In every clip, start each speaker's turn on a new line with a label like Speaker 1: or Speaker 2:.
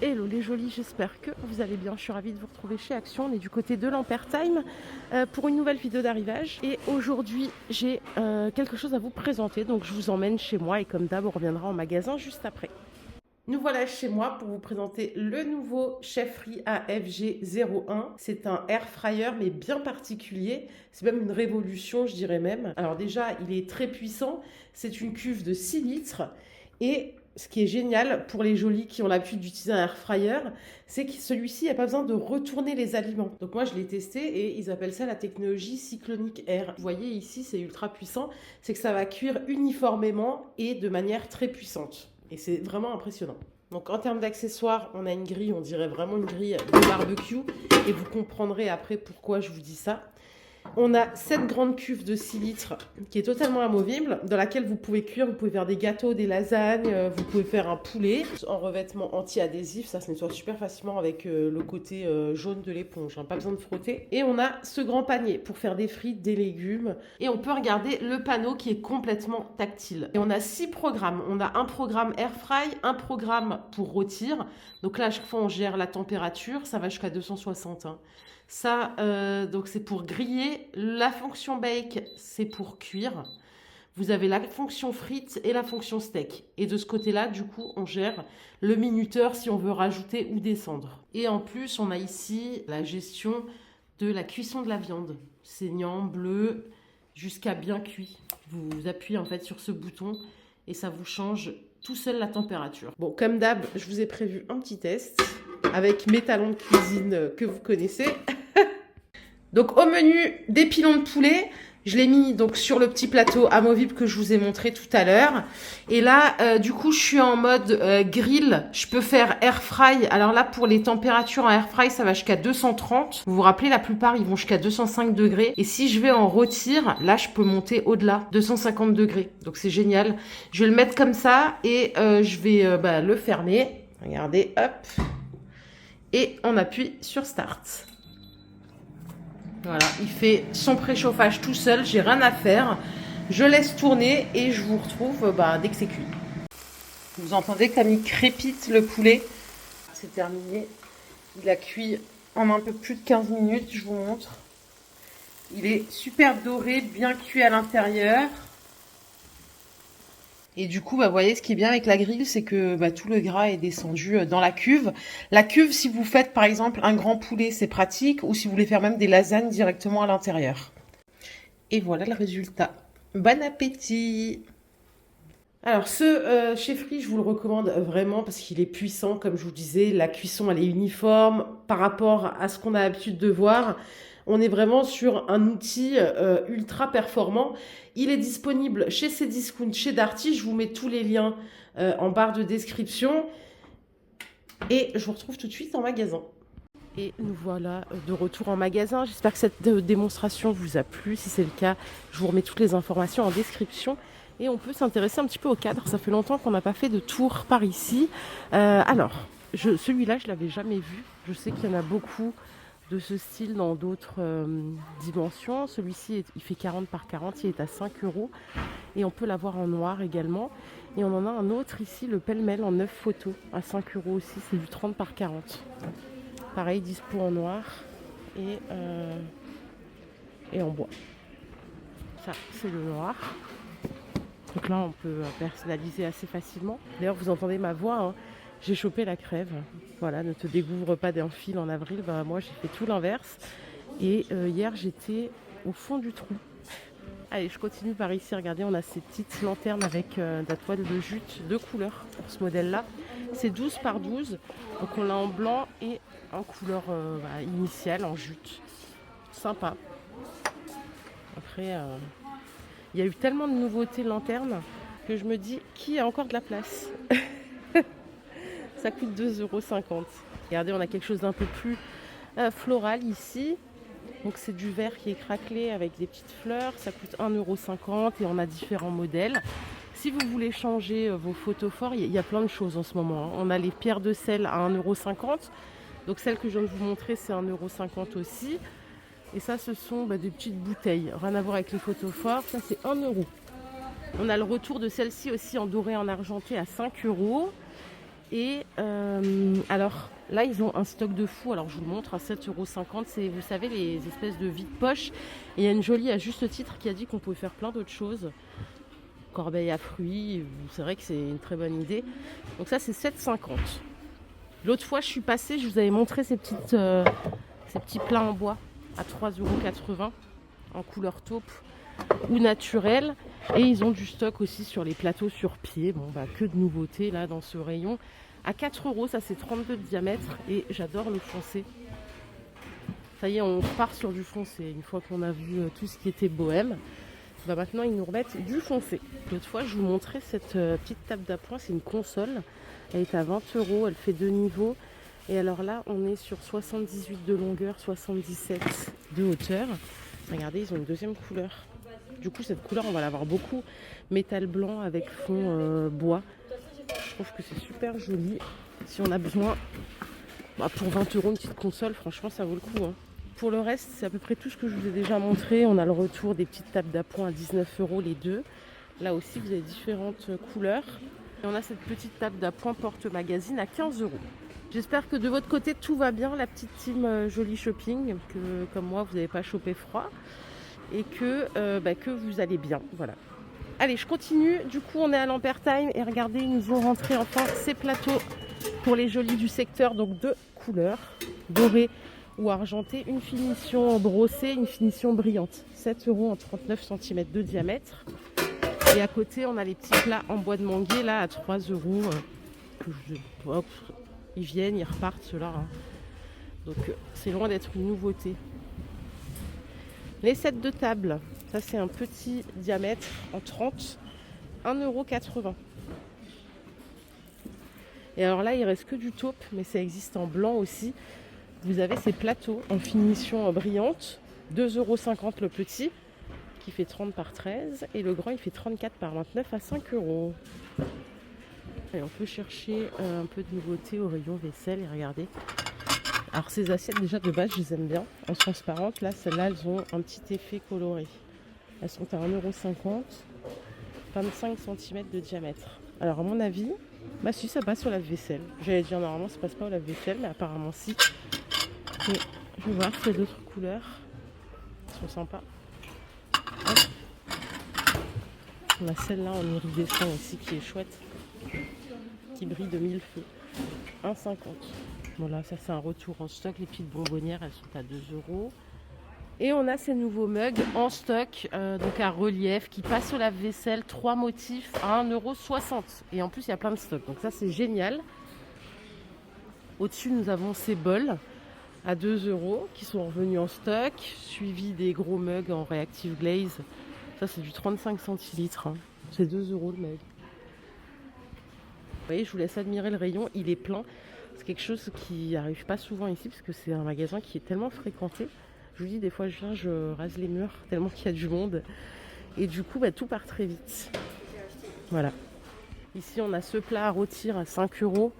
Speaker 1: Hello les jolis, j'espère que vous allez bien. Je suis ravie de vous retrouver chez Action. On est du côté de l'Ampertime pour une nouvelle vidéo d'arrivage. Et aujourd'hui, j'ai quelque chose à vous présenter. Donc je vous emmène chez moi et comme d'hab, on reviendra en magasin juste après. Nous voilà chez moi pour vous présenter le nouveau Chefferie AFG01. C'est un air fryer mais bien particulier. C'est même une révolution, je dirais même. Alors déjà, il est très puissant. C'est une cuve de 6 litres. Et ce qui est génial pour les jolis qui ont l'habitude d'utiliser un air fryer, c'est que celui-ci n'a pas besoin de retourner les aliments. Donc moi, je l'ai testé et ils appellent ça la technologie Cyclonic Air. Vous voyez ici, c'est ultra puissant. C'est que ça va cuire uniformément et de manière très puissante. Et c'est vraiment impressionnant. Donc en termes d'accessoires, on a une grille, on dirait vraiment une grille de barbecue. Et vous comprendrez après pourquoi je vous dis ça. On a cette grande cuve de 6 litres qui est totalement amovible, dans laquelle vous pouvez cuire, vous pouvez faire des gâteaux, des lasagnes, vous pouvez faire un poulet en revêtement anti-adhésif. Ça se nettoie super facilement avec le côté jaune de l'éponge, pas besoin de frotter. Et on a ce grand panier pour faire des frites, des légumes. Et on peut regarder le panneau qui est complètement tactile. Et on a 6 programmes. On a un programme air fry, un programme pour rôtir. Donc là, à chaque fois, on gère la température. Ça va jusqu'à 260. Ça, donc c'est pour griller. La fonction bake, c'est pour cuire. Vous avez la fonction frites et la fonction steak. Et de ce côté-là, du coup, on gère le minuteur si on veut rajouter ou descendre. Et en plus, on a ici la gestion de la cuisson de la viande. Saignant, bleu, jusqu'à bien cuit. Vous appuyez en fait sur ce bouton et ça vous change tout seul la température. Bon, comme d'hab, je vous ai prévu un petit test avec mes talons de cuisine que vous connaissez. Donc au menu des pilons de poulet, je l'ai mis donc sur le petit plateau amovible que je vous ai montré tout à l'heure. Et là, du coup, je suis en mode grill. Je peux faire air fry. Alors là, pour les températures en air fry, ça va jusqu'à 230. Vous vous rappelez, la plupart, ils vont jusqu'à 205 degrés. Et si je vais en rôtir, là, je peux monter au-delà, 250 degrés. Donc c'est génial. Je vais le mettre comme ça et je vais le fermer. Regardez, hop. Et on appuie sur Start. Voilà, il fait son préchauffage tout seul, j'ai rien à faire. Je laisse tourner et je vous retrouve dès que c'est cuit. Vous entendez comme il crépite le poulet. C'est terminé. Il a cuit en un peu plus de 15 minutes, je vous montre. Il est super doré, bien cuit à l'intérieur. Et du coup, vous voyez, ce qui est bien avec la grille, c'est que tout le gras est descendu dans la cuve. La cuve, si vous faites par exemple un grand poulet, c'est pratique. Ou si vous voulez faire même des lasagnes directement à l'intérieur. Et voilà le résultat. Bon appétit! Alors ce Chefferie, je vous le recommande vraiment parce qu'il est puissant. Comme je vous disais, la cuisson, elle est uniforme par rapport à ce qu'on a l'habitude de voir. On est vraiment sur un outil ultra performant. Il est disponible chez Cdiscount, chez Darty. Je vous mets tous les liens en barre de description. Et je vous retrouve tout de suite en magasin. Et nous voilà de retour en magasin. J'espère que cette démonstration vous a plu. Si c'est le cas, je vous remets toutes les informations en description. Et on peut s'intéresser un petit peu au cadre. Ça fait longtemps qu'on n'a pas fait de tour par ici. Celui-là, je ne l'avais jamais vu. Je sais qu'il y en a beaucoup de ce style dans d'autres dimensions. Celui-ci, il fait 40 par 40, il est à 5 €. Et on peut l'avoir en noir également. Et on en a un autre ici, le pêle-mêle en 9 photos, à 5 € aussi. C'est du 30 par 40. Pareil, dispo en noir et en bois. Ça, c'est le noir. Donc là, on peut personnaliser assez facilement. D'ailleurs, vous entendez ma voix, hein. J'ai chopé la crève. Voilà, ne te découvre pas d'un fil en avril. Moi, j'ai fait tout l'inverse. Et hier, j'étais au fond du trou. Allez, je continue par ici. Regardez, on a ces petites lanternes avec de la toile de jute de couleur pour ce modèle-là. C'est 12 par 12. Donc, on l'a en blanc et en couleur initiale, en jute. Sympa. Après, il y a eu tellement de nouveautés lanternes que je me dis, qui a encore de la place? Ça coûte 2,50 €. Regardez, on a quelque chose d'un peu plus floral ici. Donc c'est du verre qui est craquelé avec des petites fleurs. Ça coûte 1,50 € et on a différents modèles. Si vous voulez changer vos photos forts, il y a plein de choses en ce moment. On a les pierres de sel à 1,50 €. Donc celle que je viens de vous montrer, c'est 1,50 € aussi. Et ça, ce sont des petites bouteilles. Rien à voir avec les photos forts. Ça, c'est 1 €. On a le retour de celle-ci aussi en doré en argenté à 5 €. Et alors là, ils ont un stock de fou. Alors je vous le montre à 7,50 €. C'est, vous savez, les espèces de vide-poche. Et il y a une jolie, à juste titre, qui a dit qu'on pouvait faire plein d'autres choses. Corbeille à fruits, c'est vrai que c'est une très bonne idée. Donc ça, c'est 7,50 €. L'autre fois, je suis passée, je vous avais montré ces petits plats en bois à 3,80 € en couleur taupe ou naturelle. Et ils ont du stock aussi sur les plateaux sur pied. Bon, bah, que de nouveautés là dans ce rayon. À 4 €, ça c'est 32 de diamètre et j'adore le foncé. Ça y est, on part sur du foncé. Une fois qu'on a vu tout ce qui était bohème, bah maintenant ils nous remettent du foncé. L'autre fois, je vous montrais cette petite table d'appoint. C'est une console. Elle est à 20 €. Elle fait 2 niveaux. Et alors là, on est sur 78 de longueur, 77 de hauteur. Regardez, ils ont une deuxième couleur. Du coup, cette couleur, on va l'avoir beaucoup. Métal blanc avec fond bois. Je trouve que c'est super joli. Si on a besoin, bah, pour 20 € une petite console, franchement, ça vaut le coup. Hein. Pour le reste, c'est à peu près tout ce que je vous ai déjà montré. On a le retour des petites tables d'appoint à 19 € les deux. Là aussi, vous avez différentes couleurs. Et on a cette petite table d'appoint porte-magazine à 15 €. J'espère que de votre côté, tout va bien, la petite team Joli Shopping, que comme moi, vous n'avez pas chopé froid. Et que vous allez bien. Voilà. Allez, je continue. Du coup, on est à Lampertheim et regardez, ils nous ont rentré enfin ces plateaux pour les jolis du secteur. Donc deux couleurs, doré ou argenté. Une finition brossée, une finition brillante. 7 € en 39 cm de diamètre. Et à côté, on a les petits plats en bois de manguier là à 3 €. Hop, ils viennent, ils repartent ceux-là. Hein. Donc c'est loin d'être une nouveauté. Les sets de table, ça c'est un petit diamètre en 30, 1,80 €. Et alors là, il reste que du taupe, mais ça existe en blanc aussi. Vous avez ces plateaux en finition brillante, 2,50 € le petit, qui fait 30 par 13, et le grand, il fait 34 par 29 à 5 €. Et on peut chercher un peu de nouveauté au rayon vaisselle, et regardez. Alors ces assiettes déjà de base je les aime bien, en transparente, là celles-là elles ont un petit effet coloré. Elles sont à 1,50 €, 25 cm de diamètre. Alors à mon avis, bah si ça passe au lave-vaisselle. J'allais dire normalement ça passe pas au lave-vaisselle, mais apparemment si. Et je vais voir s'il y a d'autres couleurs. Elles sont sympas. Hop. On a celle-là en iridescent aussi qui est chouette, qui brille de mille feux. 1,50 €. Voilà, ça c'est un retour en stock. Les petites bonbonnières, elles sont à 2 €. Et on a ces nouveaux mugs en stock, donc à relief, qui passent au lave-vaisselle. 3 motifs à 1,60 €. Et en plus, il y a plein de stocks. Donc ça, c'est génial. Au-dessus, nous avons ces bols à 2 € qui sont revenus en stock, suivi des gros mugs en Reactive Glaze. Ça, c'est du 35 centilitres. Hein. C'est 2 € le mug. Vous voyez, je vous laisse admirer le rayon. Il est plein. C'est quelque chose qui n'arrive pas souvent ici parce que c'est un magasin qui est tellement fréquenté. Je vous dis, des fois je viens, je rase les murs tellement qu'il y a du monde. Et du coup, tout part très vite. Voilà. Ici, on a ce plat à rôtir à 5 €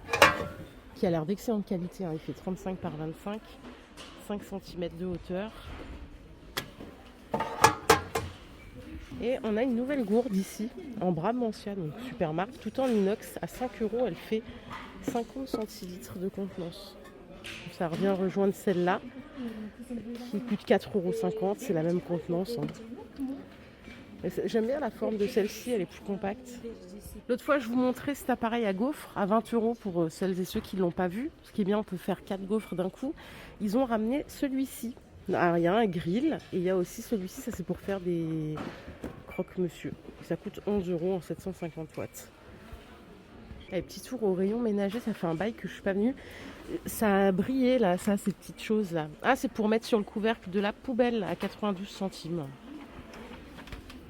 Speaker 1: qui a l'air d'excellente qualité. Hein. Il fait 35 par 25, 5 cm de hauteur. Et on a une nouvelle gourde ici, en Brabantsia, donc super marque, tout en inox à 5 €. Elle fait 50 centilitres de contenance. Ça revient rejoindre celle-là qui coûte 4,50 €. C'est la même contenance. Hein. J'aime bien la forme de celle-ci, elle est plus compacte. L'autre fois, je vous montrais cet appareil à gaufres à 20 € pour celles et ceux qui ne l'ont pas vu. Ce qui est bien, on peut faire 4 gaufres d'un coup. Ils ont ramené celui-ci. Alors, il y a un grill et il y a aussi celui-ci, ça c'est pour faire des croque-monsieur. Ça coûte 11 € en 750 watts. Les petits tours au rayon ménager, ça fait un bail que je suis pas venue. Ça a brillé là, ça, ces petites choses là. Ah, c'est pour mettre sur le couvercle de la poubelle à 92 centimes.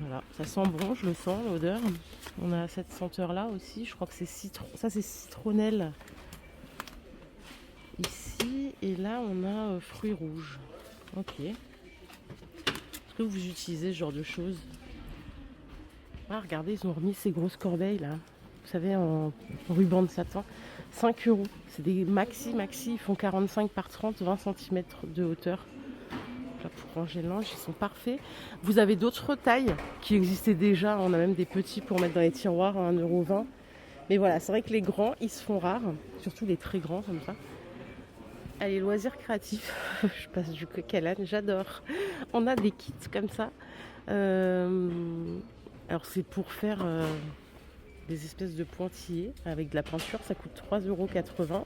Speaker 1: Voilà, ça sent bon, je le sens, l'odeur. On a cette senteur là aussi, je crois que c'est citron. Ça c'est citronnelle. Ici, et là on a fruits rouges. Ok. Est-ce que vous utilisez ce genre de choses? Ah, regardez, ils ont remis ces grosses corbeilles là. Vous savez, en ruban de satin. 5 €. C'est des maxi, ils font 45 par 30, 20 cm de hauteur. Là, pour ranger le linge, ils sont parfaits. Vous avez d'autres tailles qui existaient déjà. On a même des petits pour mettre dans les tiroirs à 1,20 €. Mais voilà, c'est vrai que les grands, ils se font rares, surtout les très grands comme ça. Allez, loisirs créatifs, je passe du coq à l'âne, j'adore. On a des kits comme ça. Alors c'est pour faire des espèces de pointillés avec de la peinture, ça coûte 3,80 €.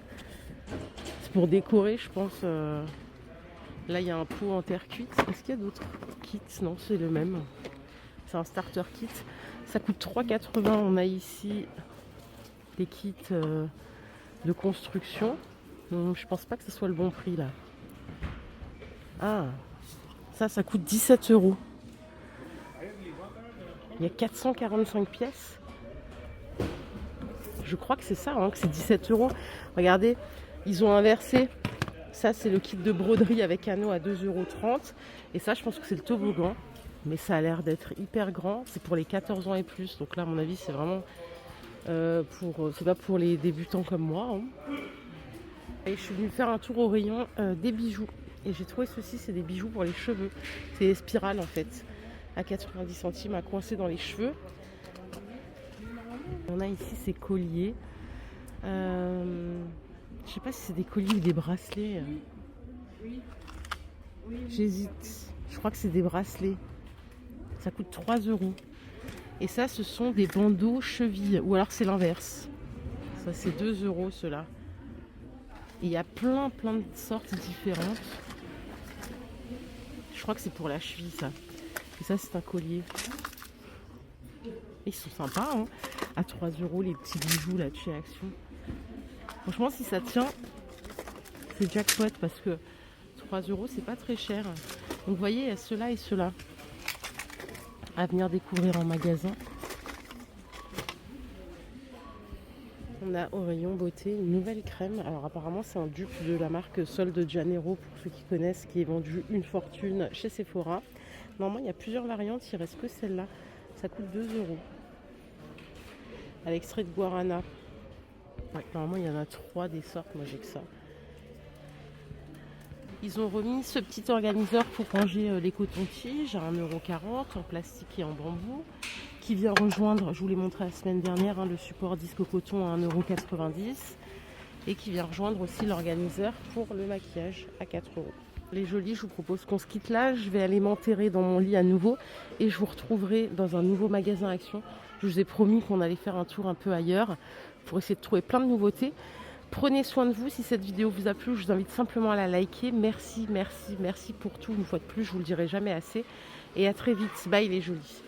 Speaker 1: C'est pour décorer, je pense. Là, il y a un pot en terre cuite. Est-ce qu'il y a d'autres kits? Non, c'est le même. C'est un starter kit. Ça coûte 3,80 €. On a ici des kits de construction. Je pense pas que ce soit le bon prix là. Ah, ça coûte 17 €. Il y a 445 pièces. Je crois que c'est ça, hein, que c'est 17 €. Regardez, ils ont inversé. Ça, c'est le kit de broderie avec anneaux à 2,30 €. Et ça, je pense que c'est le toboggan. Mais ça a l'air d'être hyper grand. C'est pour les 14 ans et plus. Donc là, à mon avis, c'est vraiment c'est pas pour les débutants comme moi. Hein. Et je suis venue faire un tour au rayon des bijoux. Et j'ai trouvé ceci, c'est des bijoux pour les cheveux. C'est des spirales en fait. À 90 centimes à coincer dans les cheveux. On a ici ces colliers. Je sais pas si c'est des colliers ou des bracelets. J'hésite. Je crois que c'est des bracelets. Ça coûte 3 €. Et ça, ce sont des bandeaux chevilles. Ou alors c'est l'inverse. Ça, c'est 2 € ceux-là. Et il y a plein de sortes différentes. Je crois que c'est pour la cheville, ça. Et ça, c'est un collier. Ils sont sympas, hein. À 3 € les petits bijoux là de chez Action. Franchement, si ça tient, c'est jackpot parce que 3 € c'est pas très cher. Donc vous voyez, il y a ceux-là et ceux-là à venir découvrir en magasin. On a au rayon beauté une nouvelle crème. Alors apparemment c'est un dupe de la marque Sol de Janeiro pour ceux qui connaissent, qui est vendu une fortune chez Sephora. Normalement il y a plusieurs variantes, il reste que celle-là. Ça coûte 2 €. À l'extrait de guarana. Ouais, normalement il y en a 3 des sortes, moi j'ai que ça. Ils ont remis ce petit organiseur pour ranger les cotons-tiges à 1,40 € en plastique et en bambou, qui vient rejoindre, je vous l'ai montré la semaine dernière, le support disque coton à 1,90 € et qui vient rejoindre aussi l'organiseur pour le maquillage à 4 €. Les jolis, je vous propose qu'on se quitte là. Je vais aller m'enterrer dans mon lit à nouveau et je vous retrouverai dans un nouveau magasin Action. Je vous ai promis qu'on allait faire un tour un peu ailleurs pour essayer de trouver plein de nouveautés. Prenez soin de vous. Si cette vidéo vous a plu, je vous invite simplement à la liker. Merci pour tout. Une fois de plus, je vous le dirai jamais assez. Et à très vite. Bye les jolis.